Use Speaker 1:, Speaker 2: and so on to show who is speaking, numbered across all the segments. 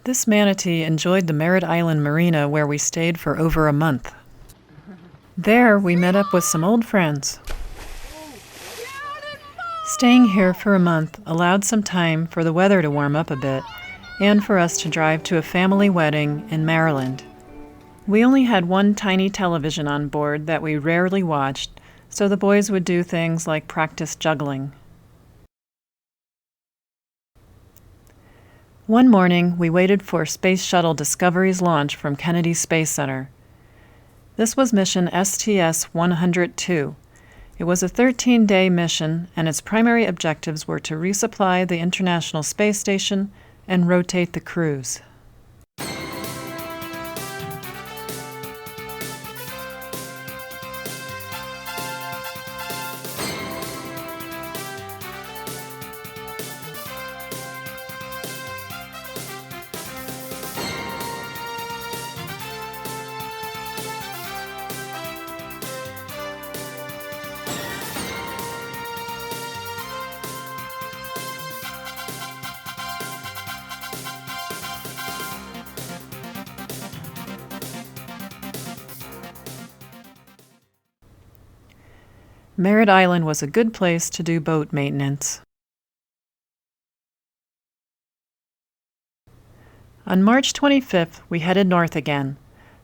Speaker 1: This manatee enjoyed the Merritt Island marina where we stayed for over a month. There, we met up with some old friends. Staying here for a month allowed some time for the weather to warm up a bit and for us to drive to a family wedding in Maryland. We only had one tiny television on board that we rarely watched, so the boys would do things like practice juggling. One morning, we waited for Space Shuttle Discovery's launch from Kennedy Space Center. This was mission STS-102. It was a 13-day mission, and its primary objectives were to resupply the International Space Station and rotate the crews. Merritt Island was a good place to do boat maintenance. On March 25th, we headed north again.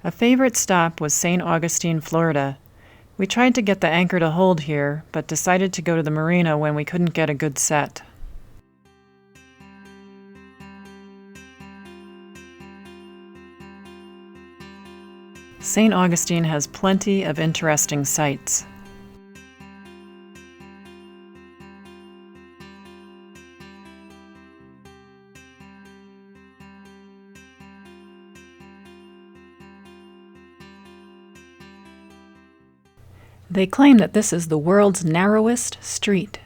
Speaker 1: A favorite stop was St. Augustine, Florida. We tried to get the anchor to hold here, but decided to go to the marina when we couldn't get a good set. St. Augustine has plenty of interesting sights. They claim that this is the world's narrowest street.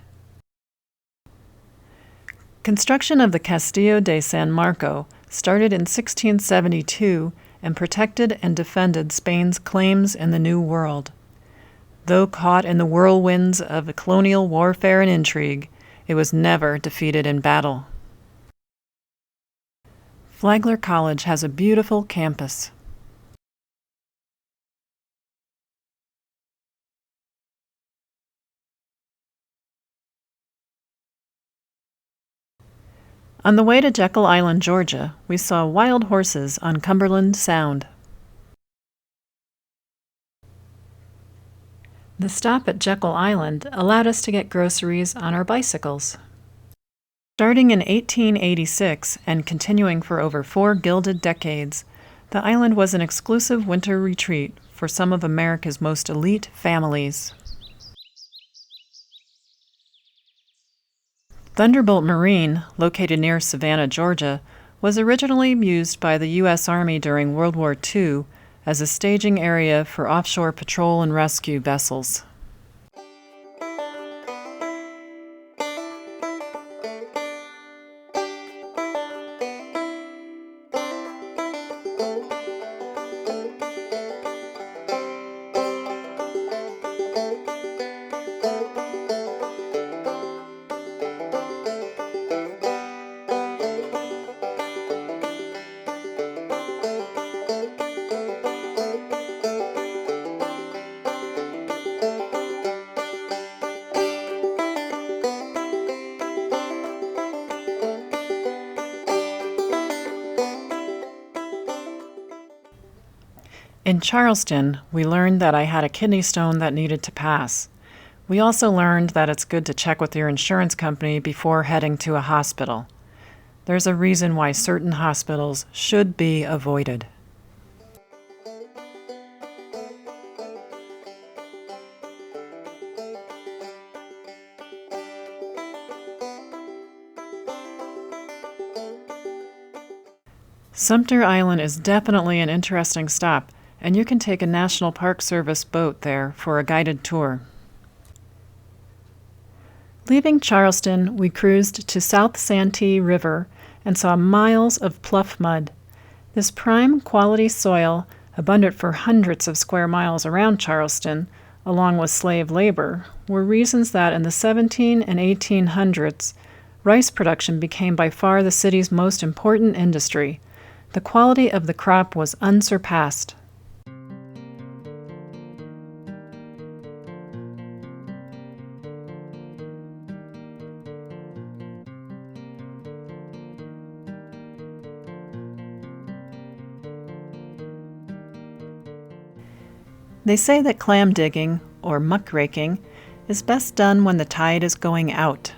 Speaker 1: Construction of the Castillo de San Marco started in 1672 and protected and defended Spain's claims in the New World. Though caught in the whirlwinds of colonial warfare and intrigue, it was never defeated in battle. Flagler College has a beautiful campus. On the way to Jekyll Island, Georgia, we saw wild horses on Cumberland Sound. The stop at Jekyll Island allowed us to get groceries on our bicycles. Starting in 1886 and continuing for over 4 gilded decades, the island was an exclusive winter retreat for some of America's most elite families. Thunderbolt Marine, located near Savannah, Georgia, was originally used by the U.S. Army during World War II as a staging area for offshore patrol and rescue vessels. In Charleston, we learned that I had a kidney stone that needed to pass. We also learned that it's good to check with your insurance company before heading to a hospital. There's a reason why certain hospitals should be avoided. Sumter Island is definitely an interesting stop, and you can take a National Park Service boat there for a guided tour. Leaving Charleston, we cruised to South Santee River and saw miles of pluff mud. This prime quality soil, abundant for hundreds of square miles around Charleston, along with slave labor, were reasons that in the 1700s and 1800s, rice production became by far the city's most important industry, The quality of the crop was unsurpassed. They say that clam digging, or muckraking, is best done when the tide is going out.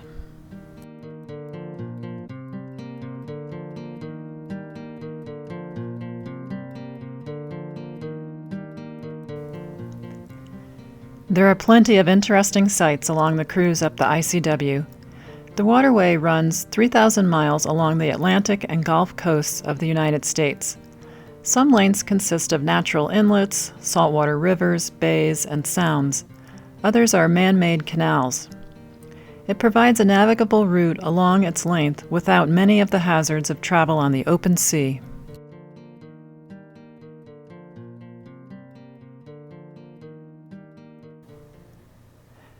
Speaker 1: There are plenty of interesting sights along the cruise up the ICW. The waterway runs 3,000 miles along the Atlantic and Gulf coasts of the United States. Some lanes consist of natural inlets, saltwater rivers, bays, and sounds. Others are man-made canals. It provides a navigable route along its length without many of the hazards of travel on the open sea.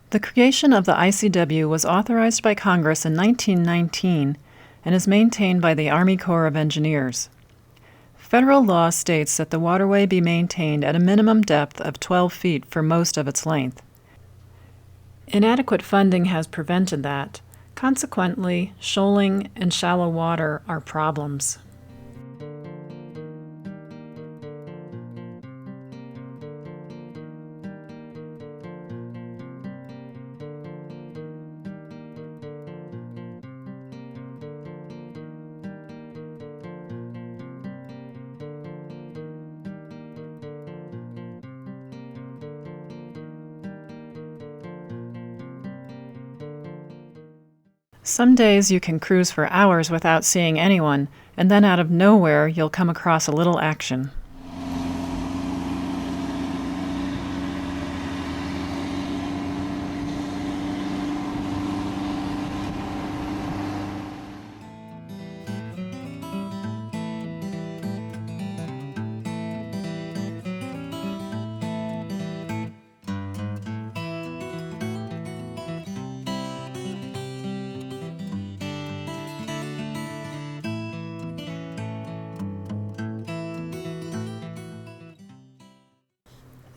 Speaker 1: The creation of the ICW was authorized by Congress in 1919 and is maintained by the Army Corps of Engineers. Federal law states that the waterway be maintained at a minimum depth of 12 feet for most of its length. Inadequate funding has prevented that. Consequently, shoaling and shallow water are problems. Some days you can cruise for hours without seeing anyone, and then out of nowhere you'll come across a little action.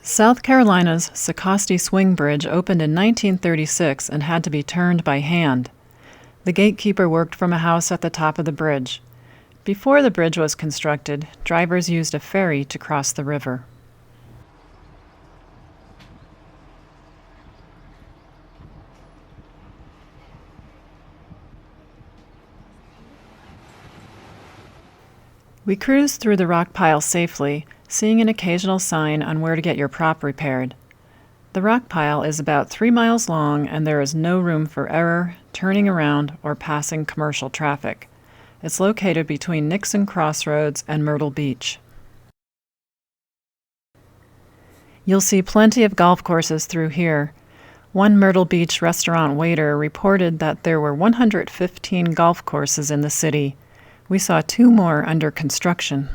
Speaker 1: South Carolina's Socastee Swingbridge opened in 1936 and had to be turned by hand. The gatekeeper worked from a house at the top of the bridge. Before the bridge was constructed, drivers used a ferry to cross the river. We cruised through the rock pile safely, seeing an occasional sign on where to get your prop repaired. The rock pile is about 3 miles long, and there is no room for error, turning around, or passing commercial traffic. It's located between Nixon Crossroads and Myrtle Beach. You'll see plenty of golf courses through here. One Myrtle Beach restaurant waiter reported that there were 115 golf courses in the city. We saw 2 more under construction.